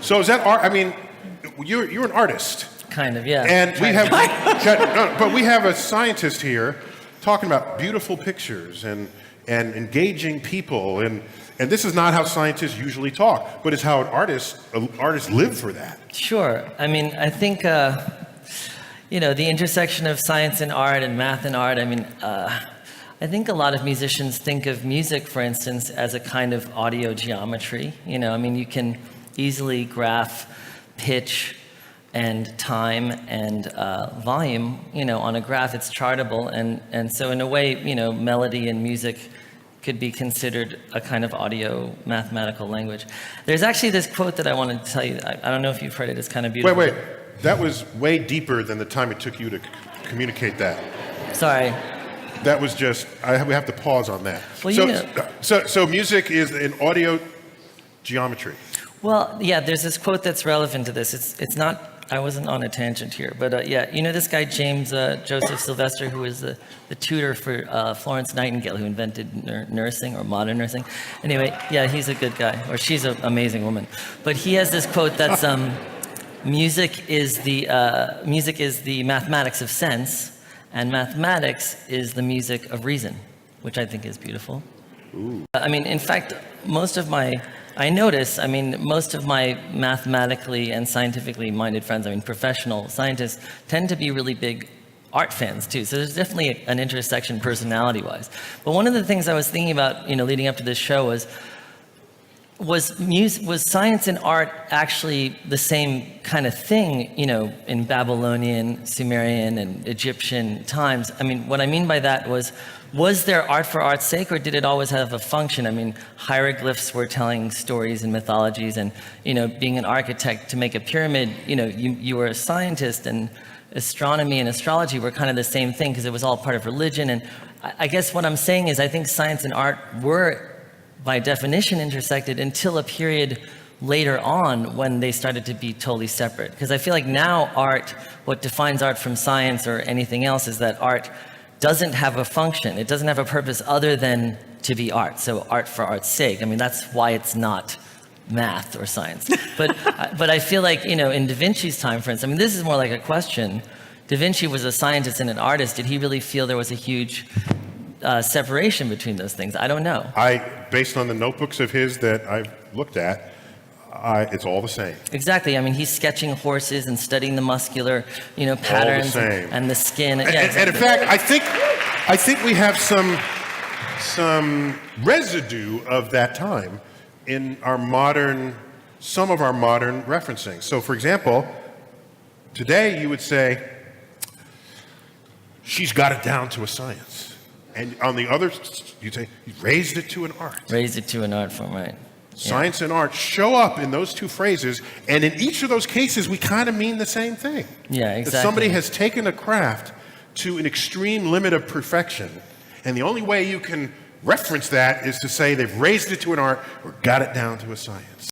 So is that art? I mean, you're an artist. Kind of, yeah. And we have, but we have a scientist here talking about beautiful pictures and engaging people, and this is not how scientists usually talk, but it's how artists live for that. Sure. I mean, I think the intersection of science and art and math and art. I mean, I think a lot of musicians think of music, for instance, as a kind of audio geometry. I mean, you can easily graph pitch and time and volume, on a graph. It's chartable, and so in a way, melody and music could be considered a kind of audio mathematical language. There's actually this quote that I wanted to tell you. I don't know if you've heard it. It's kind of beautiful. Wait. That was way deeper than the time it took you to communicate that. Sorry. That was just, we have to pause on that. Well, so music is an audio geometry. Well, yeah, there's this quote that's relevant to this. It's not, I wasn't on a tangent here, but this guy, James Joseph Sylvester, who is the tutor for Florence Nightingale, who invented nursing or modern nursing. Anyway, yeah, he's a good guy, or she's an amazing woman. But he has this quote that's, music is the mathematics of sense, and mathematics is the music of reason, which I think is beautiful. Ooh. I mean, in fact, most of my mathematically and scientifically minded friends, professional scientists, tend to be really big art fans too. So there's definitely an intersection personality-wise. But one of the things I was thinking about, leading up to this show was science and art actually the same kind of thing, in Babylonian, Sumerian, and Egyptian times? I mean, what I mean by that was there art for art's sake, or did it always have a function? I mean, hieroglyphs were telling stories and mythologies, and, being an architect to make a pyramid, you were a scientist, and astronomy and astrology were kind of the same thing because it was all part of religion. And I guess what I'm saying is I think science and art were, by definition, intersected until a period later on when they started to be totally separate. Because I feel like now what defines art from science or anything else is that art doesn't have a function. It doesn't have a purpose other than to be art. So art for art's sake. I mean, that's why it's not math or science. But I feel like, in Da Vinci's time, for instance, this is more like a question. Da Vinci was a scientist and an artist. Did he really feel there was a huge separation between those things? I don't know. Based on the notebooks of his that I've looked at, it's all the same. Exactly. He's sketching horses and studying the muscular, patterns and the skin. And in fact, I think we have some residue of that time in some of our modern referencing. So, for example, today you would say, she's got it down to a science. And on the other, you'd say, you raised it to an art. Raised it to an art form, right. Science and art show up in those two phrases, and in each of those cases, we kind of mean the same thing. Yeah, exactly. That somebody has taken a craft to an extreme limit of perfection, and the only way you can reference that is to say they've raised it to an art or got it down to a science.